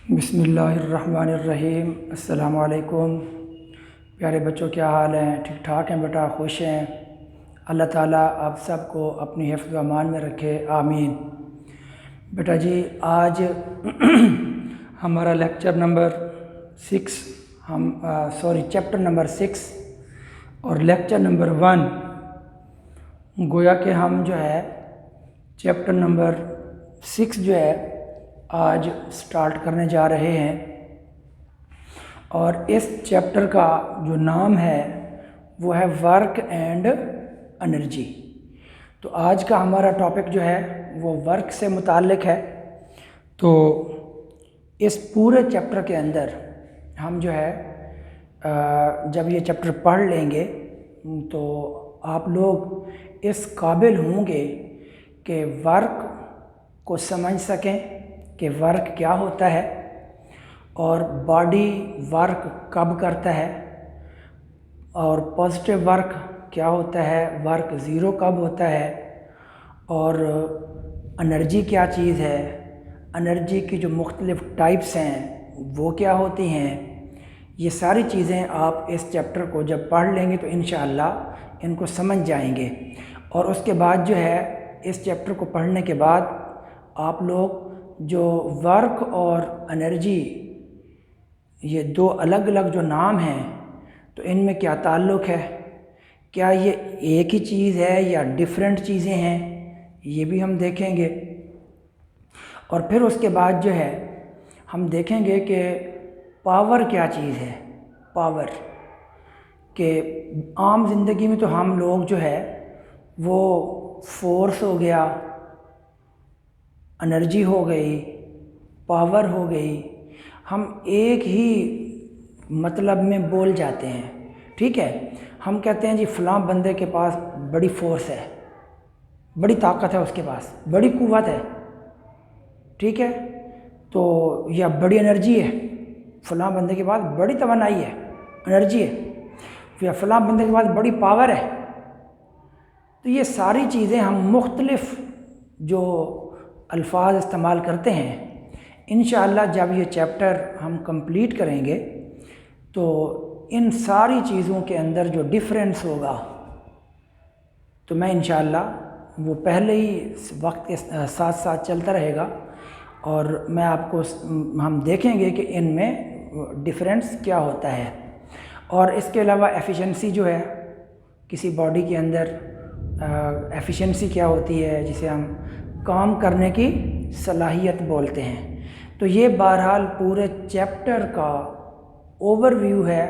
बिस्मिल्लाहिर्रहमानिर्रहीम। अस्सलामु अलैकुम। प्यारे बच्चों, क्या हाल हैं? ठीक ठाक हैं बेटा? खुश हैं? अल्लाह ताला आप सबको अपनी हिफ्ज़ व अमान में रखे, आमीन। बेटा जी, आज हमारा लेक्चर नंबर 6 चैप्टर नंबर 6 और लेक्चर नंबर 1, गोया कि हम जो है चैप्टर नंबर 6 जो है आज स्टार्ट करने जा रहे हैं। और इस चैप्टर का जो नाम है वो है वर्क एंड एनर्जी। तो आज का हमारा टॉपिक जो है वो वर्क से मुताल्लिक है। तो इस पूरे चैप्टर के अंदर हम जो है जब ये चैप्टर पढ़ लेंगे तो आप लोग इस काबिल होंगे कि वर्क को समझ सकें कि वर्क क्या होता है और बॉडी वर्क कब करता है, और पॉजिटिव वर्क क्या होता है, वर्क ज़ीरो कब होता है, और एनर्जी क्या चीज़ है, एनर्जी की जो मुख्तलिफ़ टाइप्स हैं वो क्या होती हैं। ये सारी चीज़ें आप इस चैप्टर को जब पढ़ लेंगे तो इंशाअल्लाह इनको समझ जाएंगे। और उसके बाद जो है इस चैप्टर को पढ़ने के बाद आप लोग जो वर्क और एनर्जी, ये दो अलग अलग जो नाम हैं, तो इनमें क्या ताल्लुक़ है, क्या ये एक ही चीज़ है या डिफरेंट चीज़ें हैं, ये भी हम देखेंगे। और फिर उसके बाद जो है हम देखेंगे कि पावर क्या चीज़ है। पावर के आम ज़िंदगी में तो हम लोग जो है वो फोर्स हो गया, एनर्जी हो गई, पावर हो गई, हम एक ही मतलब में बोल जाते हैं। ठीक है, हम कहते हैं जी फ़लाँ बंदे के पास बड़ी फोर्स है, बड़ी ताकत है, उसके पास बड़ी कुव्वत है। ठीक है, तो या बड़ी एनर्जी है, फ़लाँ बंदे के पास बड़ी तवानाई है, एनर्जी है, या फ़लाँ बंदे के पास बड़ी पावर है। तो ये सारी चीज़ें हम मुख्तलिफ़ जो अल्फाज इस्तेमाल करते हैं, इंशाअल्लाह जब ये चैप्टर हम कंप्लीट करेंगे तो इन सारी चीज़ों के अंदर जो डिफरेंस होगा तो मैं इंशाअल्लाह वो पहले ही वक्त के साथ साथ चलता रहेगा और मैं आपको हम देखेंगे कि इनमें डिफरेंस क्या होता है। और इसके अलावा एफिशिएंसी जो है किसी बॉडी के अंदर, एफिशिएंसी क्या होती है, जिसे हम काम करने की सलाहियत बोलते हैं। तो ये बहरहाल पूरे चैप्टर का ओवरव्यू है,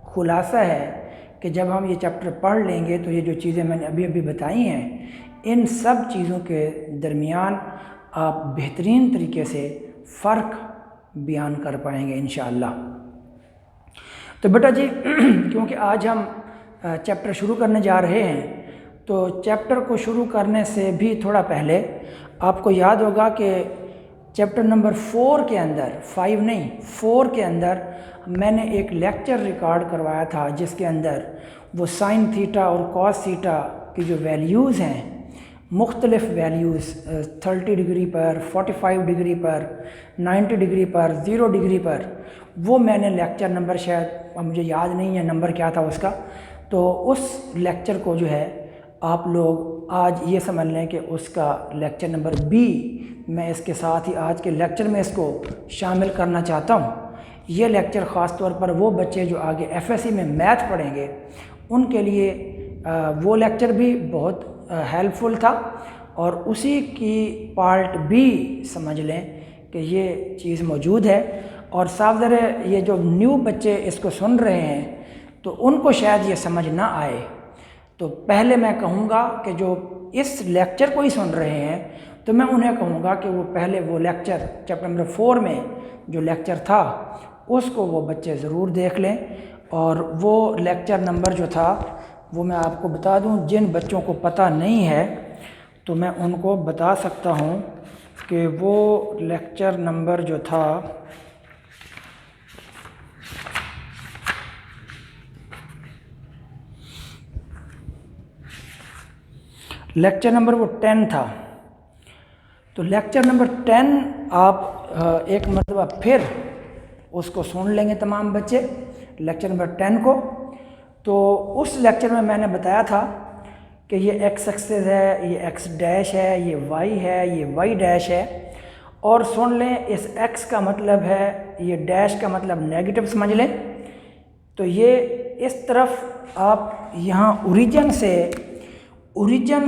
खुलासा है कि जब हम ये चैप्टर पढ़ लेंगे तो ये जो चीज़ें मैंने अभी अभी बताई हैं, इन सब चीज़ों के दरमियान आप बेहतरीन तरीके से फ़र्क बयान कर पाएंगे इंशाअल्लाह। तो बेटा जी क्योंकि आज हम चैप्टर शुरू करने जा रहे हैं, तो चैप्टर को शुरू करने से भी थोड़ा पहले आपको याद होगा कि चैप्टर नंबर 4 के अंदर, 5 नहीं 4 के अंदर मैंने एक लेक्चर रिकॉर्ड करवाया था जिसके अंदर वो साइन थीटा और कॉस थीटा की जो वैल्यूज़ हैं, मुख्तलिफ़ वैल्यूज़ 30 डिग्री पर, 45 डिग्री पर, 90 डिग्री पर, 0 डिग्री पर, वो मैंने लेक्चर नंबर, शायद मुझे याद नहीं है नंबर क्या था उसका, तो उस लेक्चर को जो है आप लोग आज ये समझ लें कि उसका लेक्चर नंबर बी मैं इसके साथ ही आज के लेक्चर में इसको शामिल करना चाहता हूँ। ये लेक्चर ख़ास तौर पर वो बच्चे जो आगे एफएससी में मैथ पढ़ेंगे उनके लिए वो लेक्चर भी बहुत हेल्पफुल था, और उसी की पार्ट बी समझ लें कि ये चीज़ मौजूद है। और साफ ज़रा ये जो न्यू बच्चे इसको सुन रहे हैं तो उनको शायद ये समझ ना आए, तो पहले मैं कहूँगा कि जो इस लेक्चर को ही सुन रहे हैं तो मैं उन्हें कहूँगा कि वो पहले वो लेक्चर चैप्टर नंबर 4 में जो लेक्चर था उसको वो बच्चे ज़रूर देख लें। और वो लेक्चर नंबर जो था वो मैं आपको बता दूं, जिन बच्चों को पता नहीं है तो मैं उनको बता सकता हूं कि वो लेक्चर नंबर जो था लेक्चर नंबर वो 10 था। तो लेक्चर नंबर 10 आप एक मरतबा फिर उसको सुन लेंगे तमाम बच्चे, लेक्चर नंबर 10 को। तो उस लेक्चर में मैंने बताया था कि ये एक्स एक्सिस है, ये एक्स डैश है, ये वाई है, ये वाई डैश है। और सुन लें, इस एक्स का मतलब है, ये डैश का मतलब नेगेटिव समझ लें। तो ये इस तरफ आप यहाँ ओरिजिन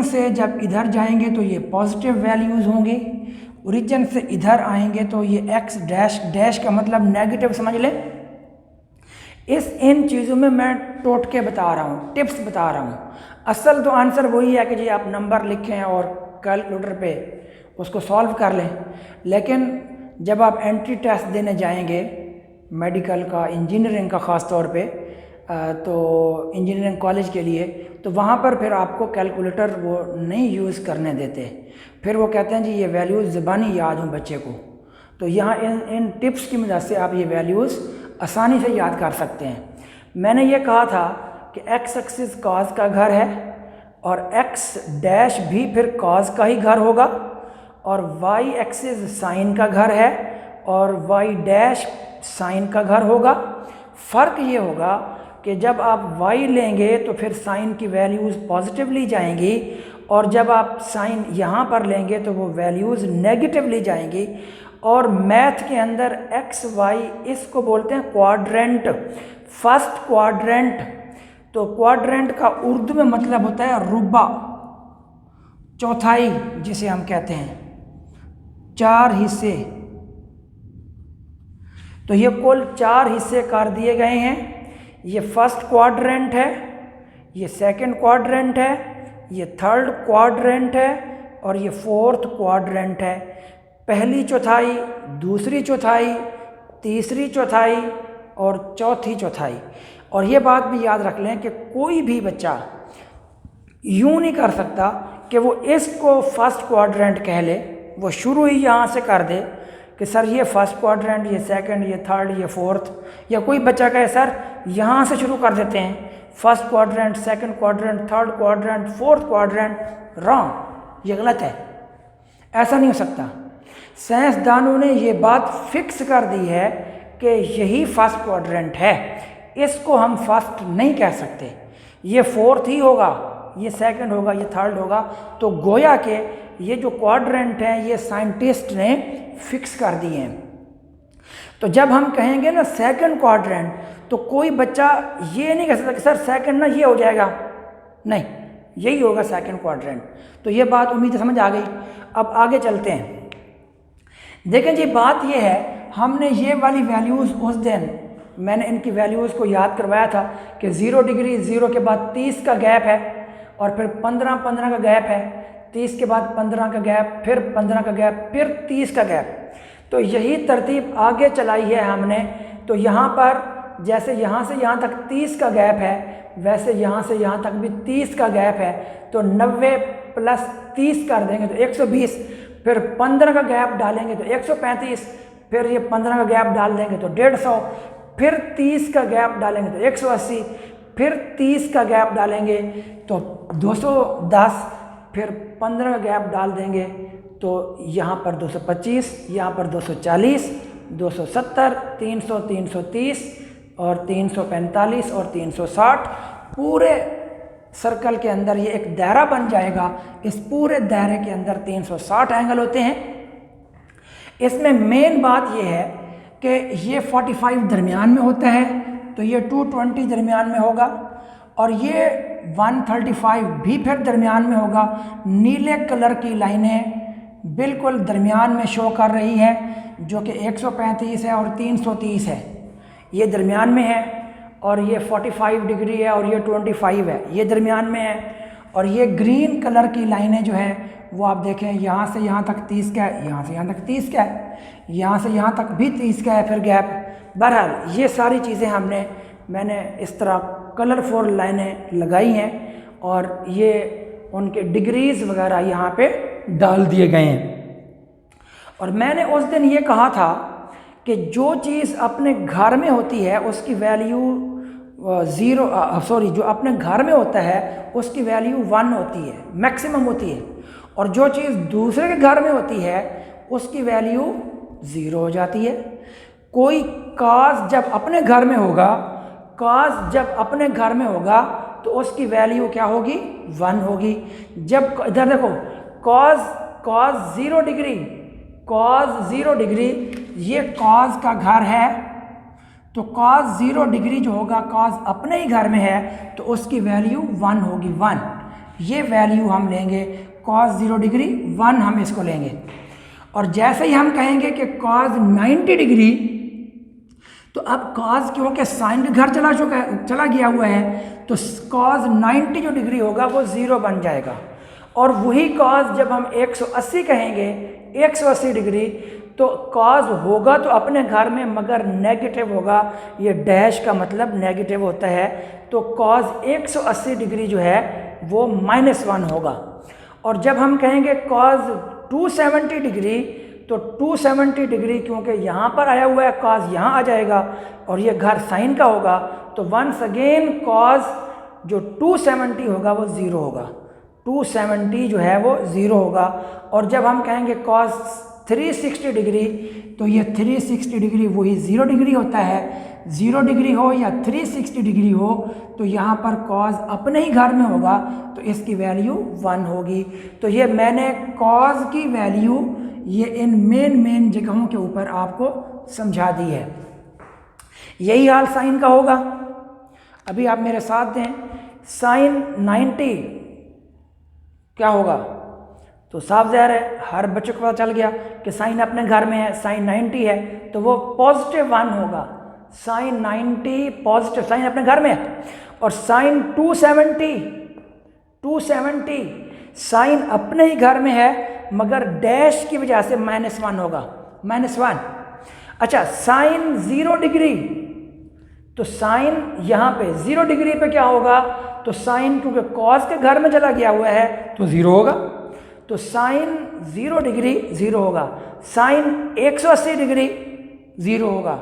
से जब इधर जाएंगे तो ये पॉजिटिव वैल्यूज़ होंगी, ओरिजिन से इधर आएंगे तो ये एक्स डैश डैश का मतलब नेगेटिव समझ लें। इन चीज़ों में मैं टोटके बता रहा हूँ, टिप्स बता रहा हूँ। असल तो आंसर वही है कि जी आप नंबर लिखें और कैलकुलेटर पे उसको सॉल्व कर लें। लेकिन जब आप एंट्री टेस्ट देने जाएंगे मेडिकल का, इंजीनियरिंग का ख़ास तौर पे, तो इंजीनियरिंग कॉलेज के लिए, तो वहाँ पर फिर आपको कैलकुलेटर वो नहीं यूज़ करने देते। फिर वो कहते हैं जी ये वैल्यूज़ ज़बानी याद हों बच्चे को। तो यहाँ इन टिप्स की मदद से आप ये वैल्यूज़ आसानी से याद कर सकते हैं। मैंने ये कहा था कि एक्स एक्सिस कॉज का घर है और एक्स डैश भी फिर कॉज का ही घर होगा, और वाई एक्सिस साइन का घर है और वाई डैश साइन का घर होगा। फ़र्क ये होगा कि जब आप y लेंगे तो फिर साइन की वैल्यूज़ पॉजिटिवली जाएंगी, और जब आप साइन यहाँ पर लेंगे तो वो वैल्यूज़ नेगेटिवली जाएंगी। और मैथ के अंदर एक्स वाई इसको बोलते हैं क्वाड्रेंट, फर्स्ट क्वाड्रेंट। तो क्वाड्रेंट का उर्दू में मतलब होता है रुबा, चौथाई जिसे हम कहते हैं, 4 हिस्से। तो ये कुल 4 हिस्से कर दिए गए हैं। ये फर्स्ट क्वाड्रेंट है, ये सेकंड क्वाड्रेंट है, ये थर्ड क्वाड्रेंट है और ये फोर्थ क्वाड्रेंट है। पहली चौथाई, दूसरी चौथाई, तीसरी चौथाई और चौथी चौथाई। और ये बात भी याद रख लें कि कोई भी बच्चा यूँ नहीं कर सकता कि वो इसको फर्स्ट क्वाड्रेंट कह ले, वो शुरू ही यहाँ से कर दे कि सर ये फर्स्ट क्वाड्रेंट, ये सेकंड, ये थर्ड, ये फोर्थ। या कोई बच्चा कहे सर यहाँ से शुरू कर देते हैं, first quadrant, second quadrant, third quadrant, fourth quadrant. Wrong, ये गलत है, ऐसा नहीं हो सकता। साइंसदानों ने ये बात फिक्स कर दी है कि यही फर्स्ट क्वाड्रेंट है, इसको हम फर्स्ट नहीं कह सकते, ये फोर्थ ही होगा, ये सेकंड होगा, ये थर्ड होगा। तो गोया के ये जो क्वाड्रेंट हैं ये साइंटिस्ट ने फिक्स कर दिए हैं। तो जब हम कहेंगे ना सेकंड क्वाड्रेंट, तो कोई बच्चा ये नहीं कह सकता कि सर सेकंड ना ये हो जाएगा, नहीं, यही होगा सेकंड क्वाड्रेंट। तो ये बात उम्मीद समझ आ गई। अब आगे चलते हैं। देखें जी, बात ये है, हमने ये वाली वैल्यूज़ उस दिन मैंने इनकी वैल्यूज़ को याद करवाया था कि 0 डिग्री, 0 के बाद 30 का गैप है, और फिर 15 का गैप है, 30 के बाद 15 का गैप, फिर 15 का गैप, फिर 30 का गैप। तो यही तरतीब आगे चलाई है हमने। तो यहाँ पर जैसे यहाँ से यहाँ तक 30 का गैप है, वैसे यहाँ से यहाँ तक भी 30 का गैप है। तो 90 प्लस 30 कर देंगे तो 120, फिर 15 का गैप डालेंगे तो 135, फिर ये 15 का गैप डाल देंगे तो 150, फिर 30 का गैप डालेंगे तो 180, फिर 30 का गैप डालेंगे तो 210, फिर 15 का गैप डाल देंगे तो यहाँ पर 225, यहाँ पर 240, 270, 300, 330 और 345 और 360। पूरे सर्कल के अंदर ये एक दायरा बन जाएगा। इस पूरे दायरे के अंदर 360 एंगल होते हैं। इसमें मेन बात ये है कि ये 45 दरमियान में होता है, तो ये 220 दरमियान में होगा, और ये 135 भी फिर दरमियान में होगा। नीले कलर की लाइनें बिल्कुल दरमियान में शो कर रही है, जो कि 135 है और 330 है, ये दरमियान में है। और ये 45 डिग्री है और ये 25 है, ये दरमियान में है। और ये ग्रीन कलर की लाइनें जो हैं वो आप देखें, यहाँ से यहाँ तक 30 का है, यहाँ से यहाँ तक 30 का है, यहाँ से यहाँ तक भी 30 का है, फिर गैप। बहरहाल ये सारी चीज़ें मैंने इस तरह कलरफुल लाइनें लगाई हैं, और ये उनके डिग्रीज़ वगैरह यहाँ पे डाल दिए गए हैं। और मैंने उस दिन ये कहा था कि जो चीज़ अपने घर में होती है उसकी वैल्यू जो अपने घर में होता है उसकी वैल्यू 1 होती है, मैक्सिमम होती है, और जो चीज़ दूसरे के घर में होती है उसकी वैल्यू ज़ीरो हो जाती है। कोई कॉस जब अपने घर में होगा, कॉस जब अपने घर में होगा तो उसकी वैल्यू क्या होगी? 1 होगी। जब इधर देखो कॉस 0 डिग्री, कॉस 0 डिग्री, ये कॉस का घर है, तो कॉस 0 डिग्री जो होगा कॉस अपने ही घर में है तो उसकी वैल्यू 1 होगी, 1। ये वैल्यू हम लेंगे कॉस 0 डिग्री 1, हम इसको लेंगे। और जैसे ही हम कहेंगे कि कॉस 90 डिग्री, तो अब कॉस क्योंकि साइन के घर चला गया हुआ है तो कॉस 90 जो डिग्री होगा वो 0 बन जाएगा। और वही कॉस जब हम 180 कहेंगे, 180 डिग्री, तो कॉस होगा तो अपने घर में मगर नेगेटिव होगा। ये डैश का मतलब नेगेटिव होता है, तो कॉस 180 डिग्री जो है वो -1 होगा। और जब हम कहेंगे कॉस 270 डिग्री, तो 270 डिग्री क्योंकि यहाँ पर आया हुआ है कॉस यहाँ आ जाएगा और ये घर साइन का होगा, तो वंस अगेन कॉस जो 270 होगा वो 0 होगा, 270 जो है वो 0 होगा। और जब हम कहेंगे कॉस 360 डिग्री, तो ये 360 डिग्री वही 0 डिग्री होता है। 0 डिग्री हो या 360 डिग्री हो तो यहाँ पर कॉस अपने ही घर में होगा तो इसकी वैल्यू 1 होगी। तो ये मैंने कॉस की वैल्यू ये इन मेन जगहों के ऊपर आपको समझा दी है। यही हाल साइन का होगा। अभी आप मेरे साथ दें, साइन 90 क्या होगा? तो साफ ज़ाहिर है, हर बच्चे को पता चल गया कि साइन अपने घर में है, साइन 90 है तो वो +1 होगा। साइन 90 पॉजिटिव, साइन अपने घर में है। और साइन 270 साइन अपने ही घर में है मगर डैश की वजह से -1 होगा, -1। अच्छा, साइन 0 डिग्री, तो साइन यहाँ पे 0 डिग्री पे क्या होगा? तो साइन क्योंकि कॉस के घर में चला गया हुआ है तो 0 होगा, तो साइन 0 डिग्री 0 होगा। साइन 180 डिग्री 0 होगा।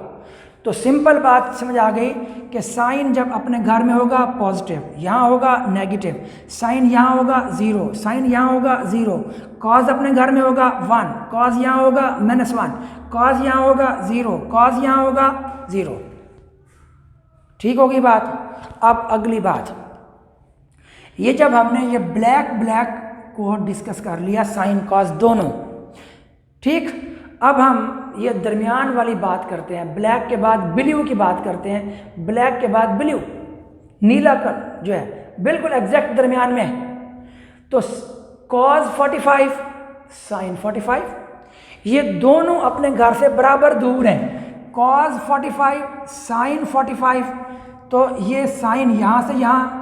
तो सिंपल बात समझ आ गई कि साइन जब अपने घर में होगा पॉजिटिव, यहाँ होगा नेगेटिव, साइन यहाँ होगा 0, साइन यहाँ होगा 0, कॉस अपने घर में होगा 1, कॉस यहाँ होगा -1, कॉस यहाँ होगा 0, कॉस यहाँ होगा 0। ठीक होगी बात। अब अगली बात, ये जब हमने ये ब्लैक को डिस्कस कर लिया, साइन कॉस दोनों, ठीक। अब हम ये दरमियान वाली बात करते हैं, ब्लैक के बाद ब्लू की बात करते हैं, ब्लैक के बाद ब्लू, नीला का जो है बिल्कुल एग्जैक्ट दरमियान में है। तो कॉस 45 साइन 45, ये दोनों अपने घर से बराबर दूर हैं। कॉस 45 साइन 45, तो ये साइन यहाँ से यहाँ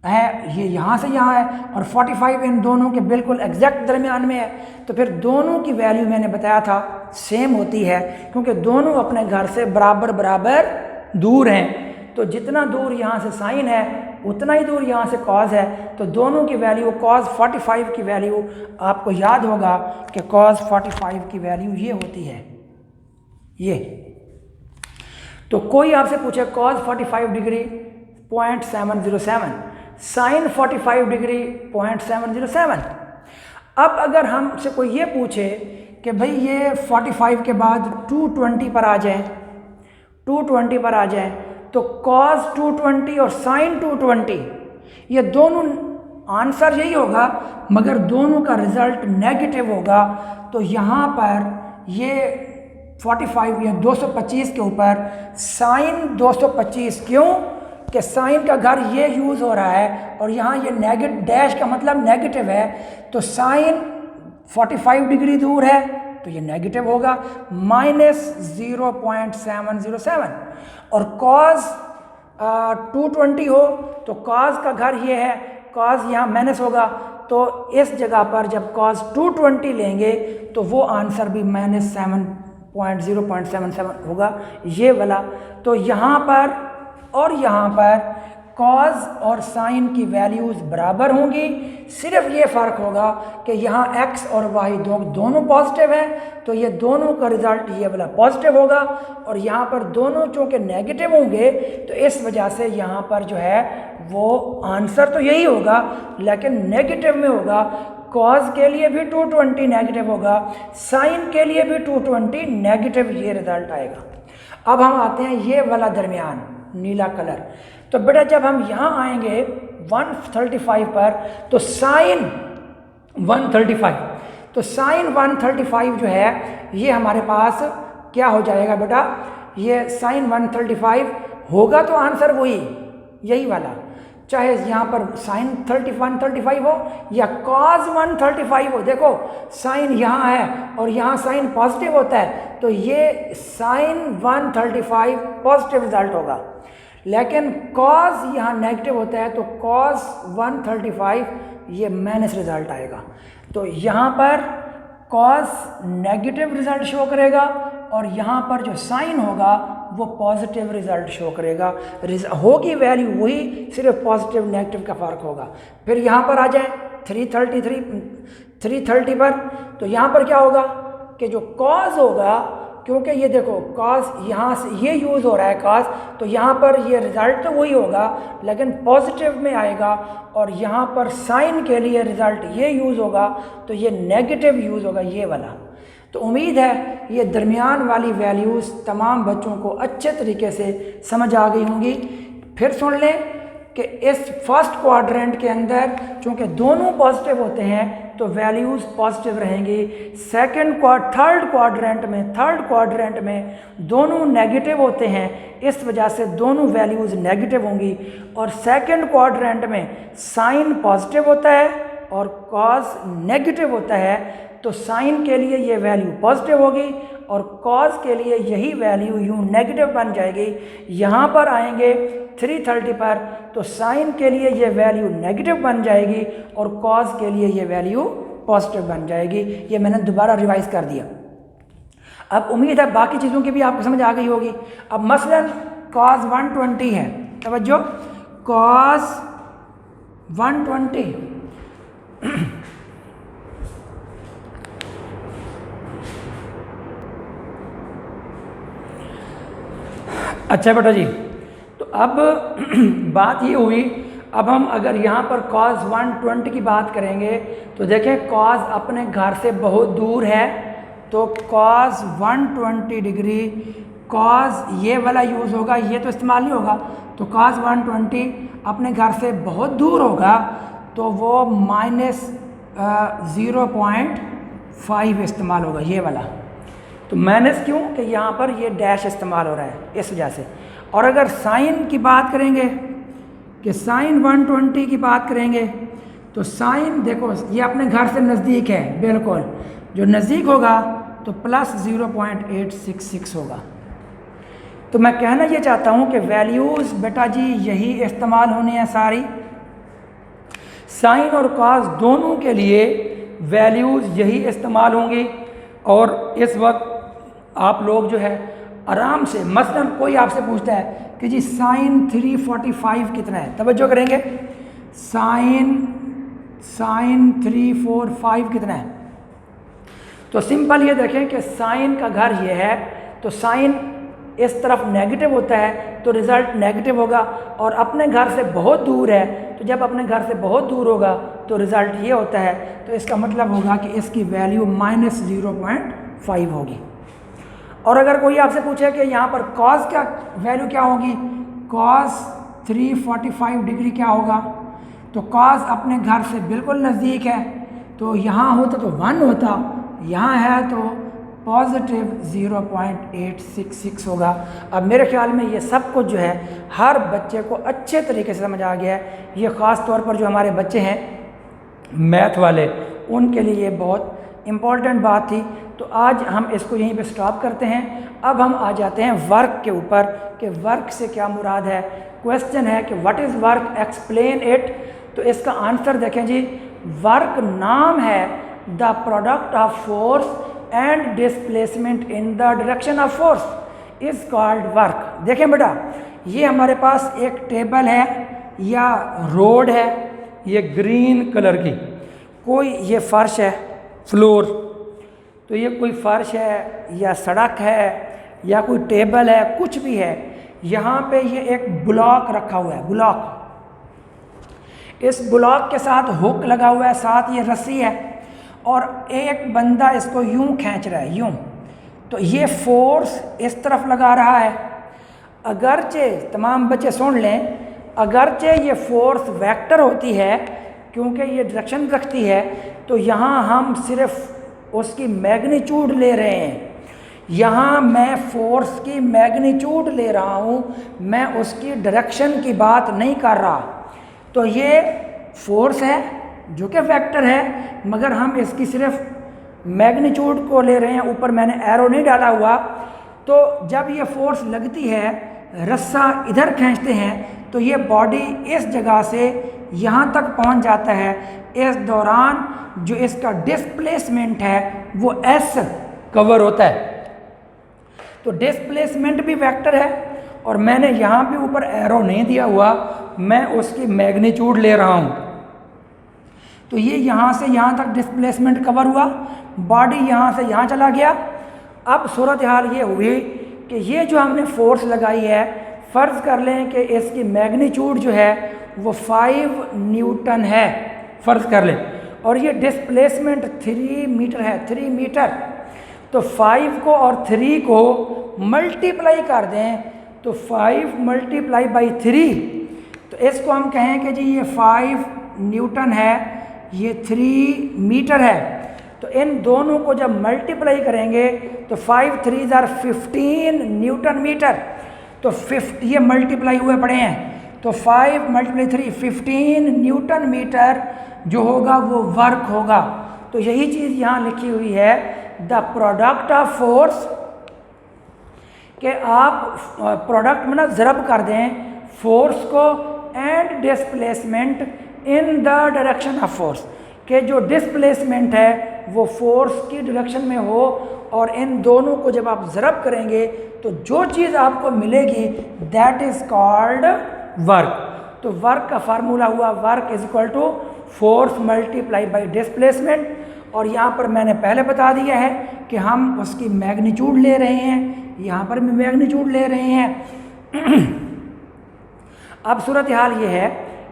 है, ये यहाँ से यहाँ है, और 45 इन दोनों के बिल्कुल एग्जैक्ट दरमियान में है। तो फिर दोनों की वैल्यू मैंने बताया था सेम होती है क्योंकि दोनों अपने घर से बराबर दूर हैं। तो जितना दूर यहाँ से साइन है उतना ही दूर यहाँ से कॉस है। तो दोनों की वैल्यू, कॉस 45 की वैल्यू आपको याद होगा कि कॉस 45 की वैल्यू ये होती है, ये। तो कोई आपसे पूछे कॉस 45 डिग्री 0.707, साइन 45 डिग्री 0.707। अब अगर हमसे कोई ये पूछे कि भाई ये 45 के बाद 220 पर आ जाए, 220 पर आ जाए, तो cos 220 और sin 220 ये दोनों आंसर यही होगा मगर दोनों का रिजल्ट नेगेटिव होगा। तो यहाँ पर ये 45 या 225 के ऊपर साइन 225, क्यों कि साइन का घर ये यूज़ हो रहा है और यहाँ ये नेगेटिव, डैश का मतलब नेगेटिव है, तो साइन 45 डिग्री दूर है तो ये नेगेटिव होगा, -0.707। और कॉस 220 हो तो कॉस का घर ये है, कॉस यहाँ माइनस होगा, तो इस जगह पर जब कॉस 220 लेंगे तो वो आंसर भी -0.77 होगा, ये वाला। तो यहाँ पर और यहाँ पर कॉस और साइन की वैल्यूज़ बराबर होंगी, सिर्फ ये फ़र्क होगा कि यहाँ x और y दोनों पॉजिटिव हैं तो ये दोनों का रिज़ल्ट ये वाला पॉजिटिव होगा, और यहाँ पर दोनों चूँकि नेगेटिव होंगे तो इस वजह से यहाँ पर जो है वो आंसर तो यही होगा लेकिन नेगेटिव में होगा। कॉज के लिए भी 220 नेगेटिव होगा, साइन के लिए भी 220 नेगेटिव, ये रिजल्ट आएगा। अब हम आते हैं ये वाला दरमियान नीला कलर। तो बेटा जब हम यहाँ आएंगे 135 पर, तो साइन 135, तो साइन 135 जो है ये हमारे पास क्या हो जाएगा बेटा, ये साइन 135 होगा तो आंसर वही यही वाला, चाहे यहाँ पर साइन 135 हो या कॉज 135 हो। देखो साइन यहाँ है और यहाँ साइन पॉजिटिव होता है, तो ये साइन 135 पॉजिटिव रिजल्ट होगा, लेकिन कॉज यहाँ नेगेटिव होता है तो कॉज 135 ये माइनस रिजल्ट आएगा। तो यहाँ पर कॉज नेगेटिव रिजल्ट शो करेगा और यहाँ पर जो साइन होगा वो पॉजिटिव रिजल्ट शो करेगा। होगी वैल्यू वही, सिर्फ पॉजिटिव नेगेटिव का फ़र्क होगा। फिर यहाँ पर आ जाए 330 पर, तो यहाँ पर क्या होगा कि जो कॉज होगा, क्योंकि ये देखो कॉज यहाँ से ये यूज़ हो रहा है कॉज, तो यहाँ पर ये रिज़ल्ट तो वही होगा लेकिन पॉजिटिव में आएगा, और यहाँ पर साइन के लिए रिज़ल्ट ये यूज़ होगा तो ये नेगेटिव यूज़ होगा, ये वाला। तो उम्मीद है ये दरमियान वाली वैल्यूज़ तमाम बच्चों को अच्छे तरीके से समझ आ गई होंगी। फिर सुन लें कि इस फर्स्ट क्वाड्रेंट के अंदर चूँकि दोनों पॉजिटिव होते हैं तो वैल्यूज़ पॉजिटिव रहेंगी। थर्ड क्वाड्रेंट में दोनों नेगेटिव होते हैं, इस वजह से दोनों वैल्यूज़ नेगेटिव होंगी। और सेकंड क्वाड्रेंट में साइन पॉजिटिव होता है और कॉज नेगेटिव होता है, तो साइन के लिए ये वैल्यू पॉजिटिव होगी और कॉज के लिए यही वैल्यू यूँ नेगेटिव बन जाएगी। यहाँ पर आएंगे 330 पर, तो साइन के लिए ये वैल्यू नेगेटिव बन जाएगी और कॉज के लिए ये वैल्यू पॉजिटिव बन जाएगी। ये मैंने दोबारा रिवाइज कर दिया। अब उम्मीद है बाकी चीज़ों की भी आपको समझ आ गई होगी। अब मसलन कॉज 120 है, तवज्जो, कॉज 120 अच्छा बेटा जी, तो अब बात ये हुई, अब हम अगर यहाँ पर cos 120 की बात करेंगे तो देखें cos अपने घर से बहुत दूर है, तो cos 120 डिग्री, cos ये वाला यूज़ होगा, ये तो इस्तेमाल नहीं होगा, तो cos 120 अपने घर से बहुत दूर होगा तो वो -0.5 इस्तेमाल होगा, ये वाला। तो माइनस क्यों कि यहाँ पर ये डैश इस्तेमाल हो रहा है, इस वजह से। और अगर साइन की बात करेंगे कि साइन 120 की बात करेंगे तो साइन देखो ये अपने घर से नज़दीक है, बिल्कुल जो नज़दीक होगा तो प्लस 0.866 होगा। तो मैं कहना ये चाहता हूँ कि वैल्यूज़ बेटा जी यही इस्तेमाल होनी है सारी, साइन और कॉस दोनों के लिए वैल्यूज़ यही इस्तेमाल होंगी। और इस वक्त आप लोग जो है आराम से, मसलन कोई आपसे पूछता है कि जी साइन 345 कितना है, तवज्जो करेंगे, साइन 345 कितना है, तो सिंपल ये देखें कि साइन का घर ये है, तो साइन इस तरफ नेगेटिव होता है तो रिज़ल्ट नेगेटिव होगा, और अपने घर से बहुत दूर है तो जब अपने घर से बहुत दूर होगा तो रिज़ल्ट ये होता है, तो इसका मतलब होगा कि इसकी वैल्यू -0.5 होगी। और अगर कोई आपसे पूछे कि यहाँ पर कॉस क्या वैल्यू क्या होगी, कॉस 345 डिग्री क्या होगा, तो कॉस अपने घर से बिल्कुल नज़दीक है, तो यहाँ होता तो 1 होता, यहाँ है तो पॉजिटिव 0.866 होगा। अब मेरे ख्याल में ये सब कुछ जो है हर बच्चे को अच्छे तरीके से समझ आ गया है। ये ख़ास तौर पर जो हमारे बच्चे हैं मैथ वाले, उनके लिए ये बहुत इम्पॉर्टेंट बात थी। तो आज हम इसको यहीं पे स्टॉप करते हैं। अब हम आ जाते हैं वर्क के ऊपर कि वर्क से क्या मुराद है। क्वेश्चन है कि what is work, explain it. तो इसका आंसर देखें जी, वर्क नाम है the product of force and displacement in the direction of force is called work. देखें बेटा, ये हमारे पास एक टेबल है या रोड है, ये ग्रीन कलर की, कोई ये फर्श है, फ्लोर, तो ये कोई फर्श है या सड़क है या कोई टेबल है, कुछ भी है। यहाँ पे ये एक ब्लॉक रखा हुआ है, ब्लॉक। इस ब्लॉक के साथ हुक लगा हुआ है, साथ ये रस्सी है और एक बंदा इसको यूं खींच रहा है, यूं। तो ये फोर्स इस तरफ लगा रहा है। अगरचे, तमाम बच्चे सुन लें, अगरचे ये फोर्स वेक्टर होती है क्योंकि ये डायरेक्शन रखती है, तो यहाँ हम सिर्फ उसकी मैग्नीट्यूड ले रहे हैं। यहाँ मैं फोर्स की मैग्नीट्यूड ले रहा हूँ, मैं उसकी डायरेक्शन की बात नहीं कर रहा। तो ये फोर्स है जो कि वेक्टर है, मगर हम इसकी सिर्फ मैग्नीट्यूड को ले रहे हैं। ऊपर मैंने एरो नहीं डाला हुआ। तो जब ये फोर्स लगती है, रस्सा इधर खींचते हैं, तो ये बॉडी इस जगह से यहाँ तक पहुँच जाता है। इस दौरान जो इसका डिस्प्लेसमेंट है वो एस कवर होता है। तो डिस्प्लेसमेंट भी वेक्टर है और मैंने यहाँ भी ऊपर एरो नहीं दिया हुआ, मैं उसकी मैग्नीट्यूड ले रहा हूँ। तो ये यहाँ से यहाँ तक डिस्प्लेसमेंट कवर हुआ, बॉडी यहाँ से यहाँ चला गया। अब सूरत हाल ये हुई कि ये जो हमने फोर्स लगाई है, फ़र्ज़ कर लें कि इसकी मैग्नीट्यूड जो है वो 5 न्यूटन है, फ़र्ज़ कर लें, और ये डिस्प्लेसमेंट 3 मीटर है, 3 मीटर। तो 5 को और 3 को मल्टीप्लाई कर दें तो 5 × 3, तो इसको हम कहें कि जी ये 5 न्यूटन है, ये 3 मीटर है। तो इन दोनों को जब मल्टीप्लाई करेंगे तो 5 × 3 = 15 न्यूटन मीटर। तो ये मल्टीप्लाई हुए पड़े हैं, तो 5 × 3 15 न्यूटन मीटर जो होगा वो वर्क होगा। तो यही चीज़ यहाँ लिखी हुई है, द प्रोडक्ट ऑफ फोर्स, कि आप प्रोडक्ट में ना ज़रब कर दें फोर्स को and displacement in the direction of force, कि जो डिस्प्लेसमेंट है वो फोर्स की डायरेक्शन में हो, और इन दोनों को जब आप ज़रब करेंगे तो जो चीज़ आपको मिलेगी दैट इज़ कॉल्ड वर्क। तो वर्क का फार्मूला हुआ वर्क = फोर्स × डिस्प्लेसमेंट। और यहाँ पर मैंने पहले बता दिया है कि हम उसकी मैग्नीट्यूड ले रहे हैं, यहाँ पर भी मैग्नीट्यूड ले रहे हैं। अब सूरत हाल ये है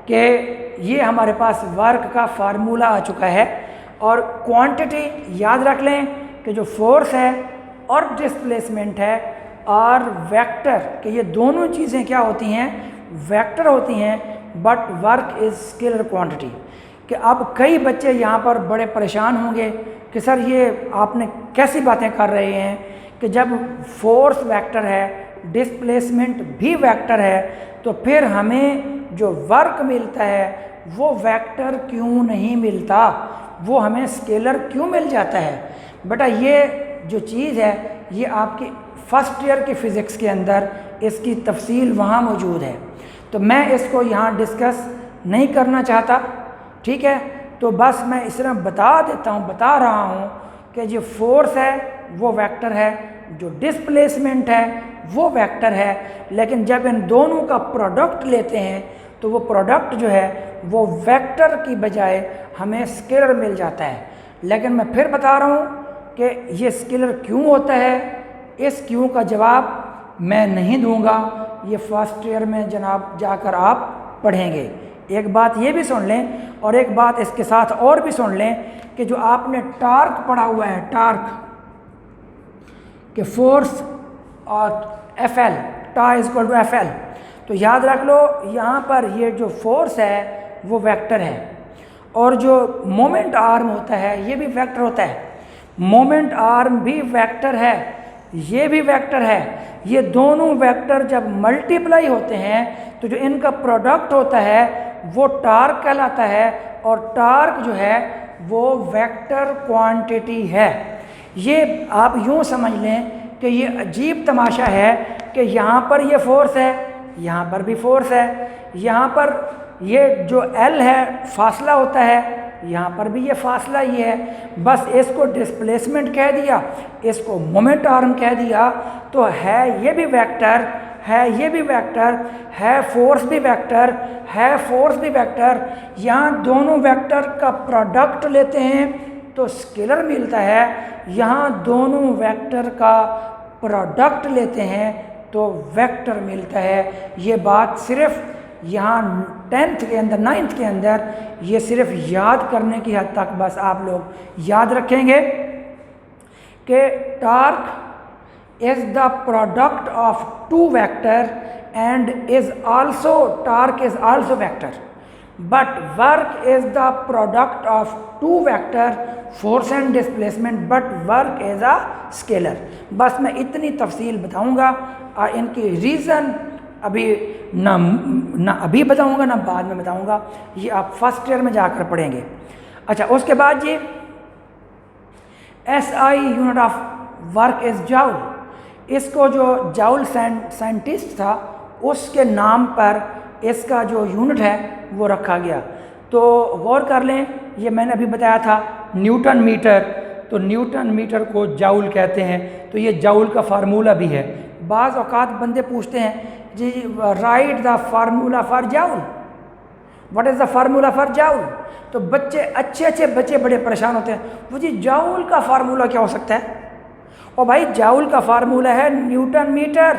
कि ये हमारे पास वर्क का फार्मूला आ चुका है, और क्वांटिटी याद रख लें कि जो फोर्स है और डिस्प्लेसमेंट है और वेक्टर, कि ये दोनों चीज़ें क्या होती हैं, वेक्टर होती हैं, but work is scalar quantity. कि अब कई बच्चे यहाँ पर बड़े परेशान होंगे कि सर ये आपने कैसी बातें कर रहे हैं कि जब फोर्स वेक्टर है, डिस्प्लेसमेंट भी वेक्टर है, तो फिर हमें जो वर्क मिलता है वो वेक्टर क्यों नहीं मिलता, वो हमें स्केलर क्यों मिल जाता है। बेटा ये जो चीज़ है ये आपकी फर्स्ट ईयर की फ़िज़िक्स के अंदर इसकी तफसील वहाँ मौजूद है, तो मैं इसको यहाँ डिस्कस नहीं करना चाहता, ठीक है। तो बस मैं इस तरह बता रहा हूँ कि जो फोर्स है वो वेक्टर है, जो डिस्प्लेसमेंट है वो वेक्टर है, लेकिन जब इन दोनों का प्रोडक्ट लेते हैं तो वो प्रोडक्ट जो है वो वेक्टर की बजाय हमें स्केलर मिल जाता है। लेकिन मैं फिर बता रहा हूँ कि ये स्केलर क्यों होता है, इस क्यों का जवाब मैं नहीं दूंगा, ये फर्स्ट ईयर में जनाब जाकर आप पढ़ेंगे। एक बात ये भी सुन लें और एक बात इसके साथ और भी सुन लें कि जो आपने टार्क पढ़ा हुआ है, टार्क कि फोर्स और FL, टा = FL, तो याद रख लो यहाँ पर ये जो फोर्स है वो वेक्टर है, और जो मोमेंट आर्म होता है ये भी वेक्टर होता है। मोमेंट आर्म भी वेक्टर है, ये भी वेक्टर है। ये दोनों वेक्टर जब मल्टीप्लाई होते हैं तो जो इनका प्रोडक्ट होता है वो टार्क कहलाता है, और टार्क जो है वो वेक्टर क्वांटिटी है। ये आप यूँ समझ लें कि ये अजीब तमाशा है कि यहाँ पर ये फोर्स है, यहाँ पर भी फोर्स है, यहाँ पर ये जो L है फासला होता है, यहाँ पर भी ये फासला ही है। बस इसको डिस्प्लेसमेंट कह दिया, इसको मोमेंट आर्म कह दिया, तो है ये भी वेक्टर, है ये भी वेक्टर, है फोर्स भी वेक्टर, है फोर्स भी वेक्टर। यहाँ दोनों वेक्टर का प्रोडक्ट लेते हैं तो स्केलर मिलता है, यहाँ दोनों वेक्टर का प्रोडक्ट लेते हैं तो वेक्टर मिलता है। ये बात सिर्फ यहाँ 10th के अंदर 9th के अंदर ये सिर्फ याद करने की हद तक बस आप लोग याद रखेंगे कि torque is the product of two vector and is also torque is also vector, but work is the product of two vector force and displacement, but work is a scalar. बस मैं इतनी तफसील बताऊंगा और इनकी रीज़न अभी ना अभी बताऊंगा ना बाद में बताऊंगा, ये आप फर्स्ट ईयर में जाकर पढ़ेंगे। अच्छा, उसके बाद जी SI unit of work is joule. इसको जो जाउल साइंटिस्ट था उसके नाम पर इसका जो यूनिट है वो रखा गया। तो गौर कर लें, ये मैंने अभी बताया था न्यूटन मीटर, तो न्यूटन मीटर को जाउल कहते हैं, तो ये जाउल का फार्मूला भी है। बाज़ औक़ात बंदे पूछते हैं जी write the formula for joule, what is the formula for joule. तो बच्चे अच्छे बच्चे बड़े परेशान होते हैं, वो जी जाउल का फार्मूला क्या हो सकता है। और भाई जाउल का फार्मूला है न्यूटन मीटर।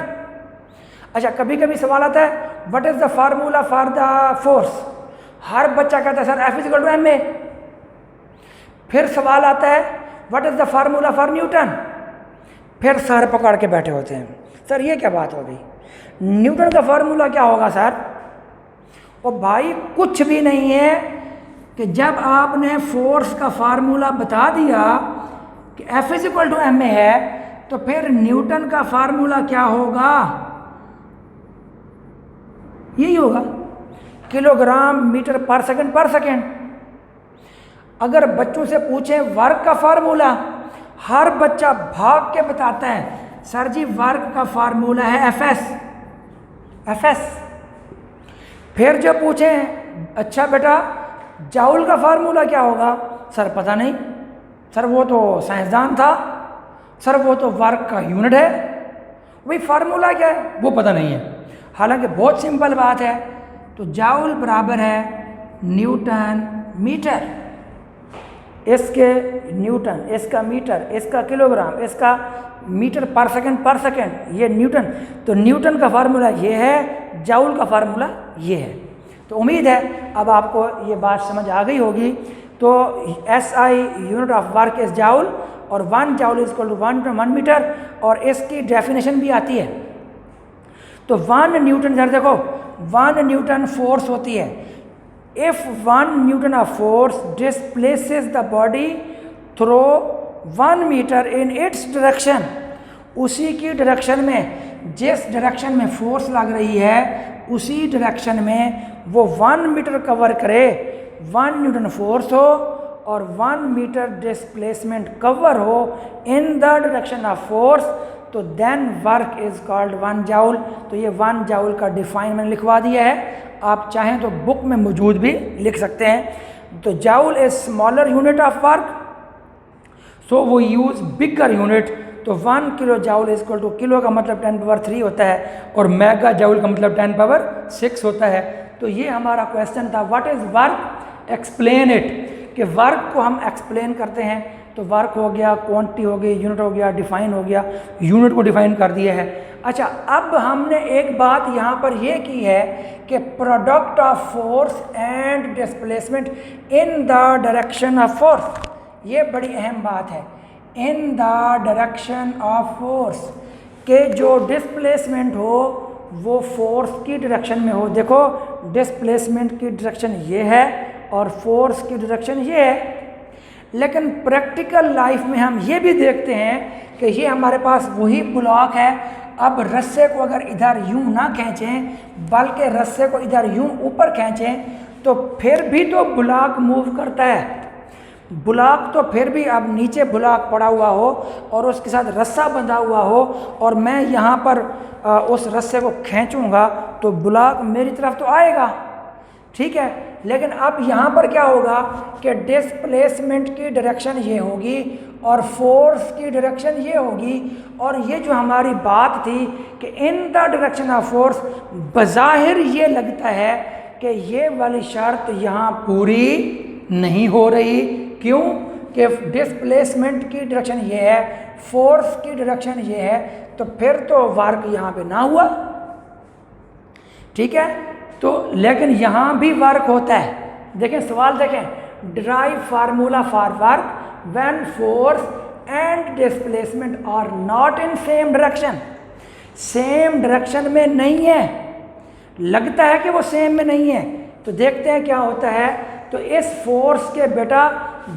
अच्छा, कभी कभी सवाल आता है what is the formula for the force. हर बच्चा कहता है सर F=ma। फिर सवाल आता है what is the formula for Newton. फिर सर पकड़ के बैठे होते हैं, सर ये क्या बात हो गई, न्यूटन का फार्मूला क्या होगा सर। और भाई कुछ भी नहीं है कि जब आपने फोर्स का फार्मूला बता दिया कि F=ma है, तो फिर न्यूटन का फार्मूला क्या होगा, यही होगा किलोग्राम मीटर पर सेकंड। अगर बच्चों से पूछें वर्क का फार्मूला, हर बच्चा भाग के बताता है सर जी वर्क का फार्मूला है Fs। फिर जब पूछें अच्छा बेटा जाउल का फार्मूला क्या होगा, सर पता नहीं, सर वो तो साइंसदान था, सर वो तो वर्क का यूनिट है, वही फार्मूला क्या है वो पता नहीं है। हालांकि बहुत सिंपल बात है, तो जाउल बराबर है न्यूटन मीटर। इसके न्यूटन, इसका मीटर, इसका किलोग्राम, इसका मीटर पर सेकंड, ये न्यूटन। तो न्यूटन का फार्मूला ये है, जाउल का फार्मूला ये है। तो उम्मीद है अब आपको ये बात समझ आ गई होगी। तो SI unit of work is joule और 1 joule is equal to 1 metre, और इसकी डेफिनेशन भी आती है। तो 1 न्यूटन, इधर देखो 1 न्यूटन फोर्स होती है। If 1 newton of force displaces the body through 1 metre in its direction, उसी की डायरेक्शन में, जिस डायरेक्शन में फोर्स लग रही है उसी डायरेक्शन में वो 1 मीटर कवर करे, 1 न्यूटन फोर्स हो और 1 मीटर डिस्प्लेसमेंट कवर हो in the direction of force, तो then work is called 1 joule. तो ये 1 जाउल का डिफाइन मैंने लिखवा दिया है, आप चाहें तो बुक में मौजूद भी लिख सकते हैं। तो joule is smaller unit of work, so वो यूज बिगर यूनिट। तो 1 kilo joule is equal to, kilo का मतलब 10⁻³ होता है और मेगा जाउल का मतलब 10⁻6 होता है। तो ये हमारा क्वेश्चन था, what is work, explain it, कि वर्क को हम एक्सप्लेन करते हैं। तो वर्क हो गया, क्वांटिटी हो गई, यूनिट हो गया, डिफाइन हो गया, यूनिट को डिफाइन कर दिया है। अच्छा, अब हमने एक बात यहाँ पर यह की है कि product of force and displacement in the direction of force, ये बड़ी अहम बात है। इन द डायरेक्शन ऑफ फोर्स, के जो डिस्प्लेसमेंट हो वो फोर्स की डायरेक्शन में हो। देखो डिस्प्लेसमेंट की डायरेक्शन ये है और फोर्स की डायरेक्शन ये है। लेकिन प्रैक्टिकल लाइफ में हम ये भी देखते हैं कि ये हमारे पास वही ब्लॉक है। अब रस्से को अगर इधर यूं ना खींचें बल्कि रस्से को इधर यूं ऊपर खींचें तो फिर भी तो ब्लॉक मूव करता है। ब्लॉक तो फिर भी अब नीचे ब्लॉक पड़ा हुआ हो और उसके साथ रस्सा बंधा हुआ हो और मैं यहाँ पर उस रस्से को खींचूँगा तो ब्लॉक मेरी तरफ तो आएगा, ठीक है। लेकिन अब यहाँ पर क्या होगा कि डिस्प्लेसमेंट की डायरेक्शन ये होगी और फोर्स की डायरेक्शन ये होगी। और ये जो हमारी बात थी कि in the direction of force, बज़ाहिर ये लगता है कि ये वाली शर्त यहाँ पूरी नहीं हो रही। क्यों? कि डिस्प्लेसमेंट की डायरेक्शन ये है, फोर्स की डायरेक्शन ये है, तो फिर तो वर्क यहाँ पे ना हुआ, ठीक है। तो लेकिन यहाँ भी वर्क होता है। देखें सवाल देखें, derive formula for work when force and displacement are not in same direction. Same direction में नहीं है, लगता है कि वो सेम में नहीं है। तो देखते हैं क्या होता है। तो इस फोर्स के बेटा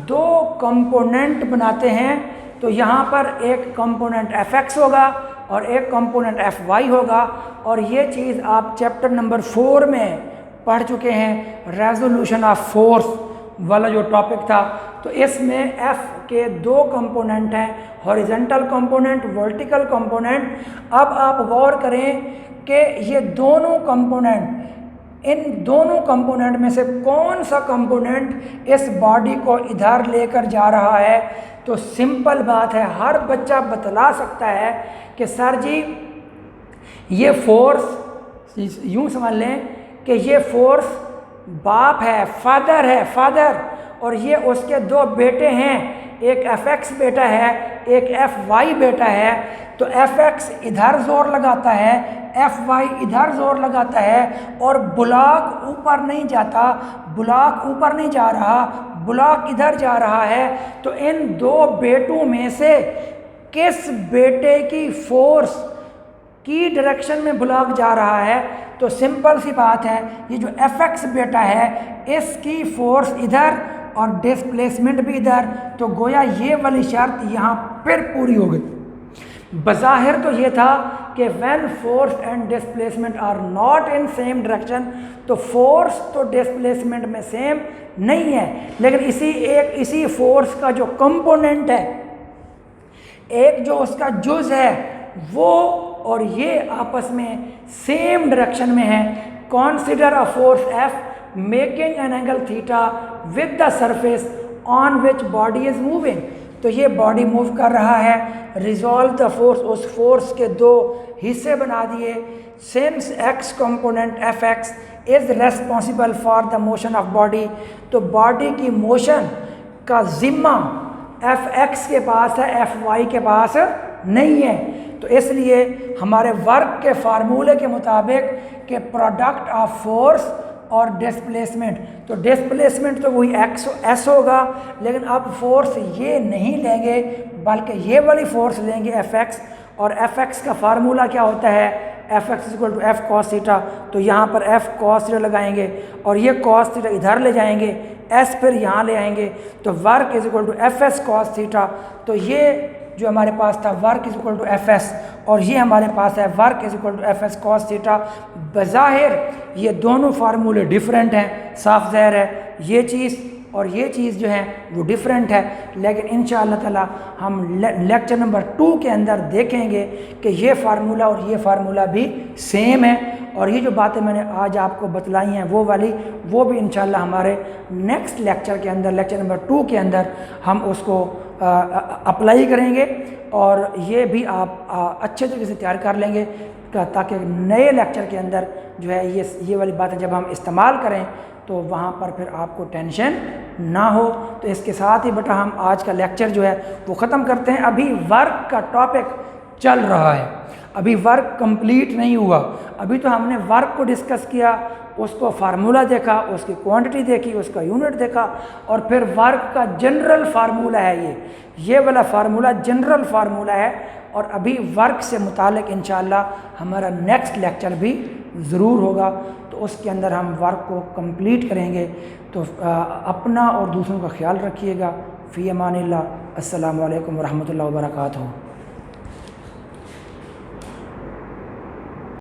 दो कंपोनेंट बनाते हैं। तो यहाँ पर एक कंपोनेंट Fx होगा और एक कंपोनेंट Fy होगा, और ये चीज़ आप चैप्टर नंबर 4 में पढ़ चुके हैं, रेजोल्यूशन ऑफ फोर्स वाला जो टॉपिक था। तो इसमें F के दो कंपोनेंट हैं, हॉरिजॉन्टल कंपोनेंट, वर्टिकल कंपोनेंट। अब आप गौर करें कि ये दोनों कंपोनेंट, इन दोनों कंपोनेंट में से कौन सा कंपोनेंट इस बॉडी को इधर लेकर जा रहा है। तो सिंपल बात है, हर बच्चा बतला सकता है कि सर जी ये फोर्स, यूं समझ लें कि ये फोर्स बाप है, फादर, और ये उसके दो बेटे हैं, एक Fx बेटा है, एक Fy बेटा है। तो Fx इधर जोर लगाता है, Fy इधर जोर लगाता है, और ब्लॉक ऊपर नहीं जाता, ब्लॉक ऊपर नहीं जा रहा, ब्लॉक इधर जा रहा है। तो इन दो बेटों में से किस बेटे की फोर्स की डायरेक्शन में ब्लॉक जा रहा है। तो सिंपल सी बात है, ये जो Fx बेटा है इसकी फोर्स इधर और डिस्प्लेसमेंट भी इधर। तो गोया ये वाली शर्त यहाँ फिर पूरी हो गई। बज़ाहिर तो ये था कि when force and displacement are not in same direction, तो फोर्स तो डिस्प्लेसमेंट में सेम नहीं है, लेकिन इसी फोर्स का जो कंपोनेंट है, एक जो उसका जुज़ है, वो और ये आपस में सेम डायरेक्शन में है। Consider a force F making an angle theta with the surface on which body is moving. तो ये बॉडी मूव कर रहा है, रिजॉल्व द फोर्स, उस फोर्स के दो हिस्से बना दिए। Since x component Fx is responsible for the motion of body, तो बॉडी की मोशन का जिम्मा Fx के पास है, Fy के पास नहीं है। तो इसलिए हमारे वर्क के फार्मूले के मुताबिक कि प्रोडक्ट ऑफ फोर्स और डिस्प्लेसमेंट, तो डिस्प्लेसमेंट तो वही S होगा, लेकिन अब फोर्स ये नहीं लेंगे बल्कि ये वाली फोर्स लेंगे Fx, और Fx का फार्मूला क्या होता है, Fx = F cos थीटा। तो यहाँ पर F cos थीटा लगाएंगे और ये cos थीटा इधर ले जाएंगे, S फिर यहाँ ले आएंगे, तो वर्क = Fs cos थीटा। तो ये जो हमारे पास था वर्क = Fs, और ये हमारे पास है वर्क = Fs cos थीटा। बज़ाहिर ये दोनों फार्मूले डिफरेंट हैं, साफ ज़ाहिर है ये चीज़ और ये चीज़ जो है वो डिफरेंट है, लेकिन इंशाअल्लाह ताला हम लेक्चर नंबर 2 के अंदर देखेंगे कि ये फार्मूला और ये फार्मूला भी सेम है, और ये जो बातें मैंने आज आपको बतलाई हैं वो भी इंशाअल्लाह हमारे नेक्स्ट लेक्चर के अंदर, लेक्चर नंबर 2 के अंदर हम उसको अप्लाई करेंगे, और ये भी आप अच्छे तरीके से तैयार कर लेंगे ताकि नए लेक्चर के अंदर जो है ये वाली बातें जब हम इस्तेमाल करें तो वहाँ पर फिर आपको टेंशन ना हो। तो इसके साथ ही बेटा हम आज का लेक्चर जो है वो ख़त्म करते हैं। अभी वर्क का टॉपिक चल रहा है, अभी वर्क कंप्लीट नहीं हुआ। अभी तो हमने वर्क को डिस्कस किया, उसको फार्मूला देखा, उसकी क्वांटिटी देखी, उसका यूनिट देखा, और फिर वर्क का जनरल फार्मूला है ये वाला फार्मूला जनरल फार्मूला है। और अभी वर्क से मुतालिक इंशाअल्लाह हमारा नेक्स्ट लेक्चर भी ज़रूर होगा, तो उसके अंदर हम वर्क को कंप्लीट करेंगे। तो अपना और दूसरों का ख्याल रखिएगा। फ़ी अमानिल्लाह। अस्सलामु अलैकुम व रहमतुल्लाहि व बरकातुहू।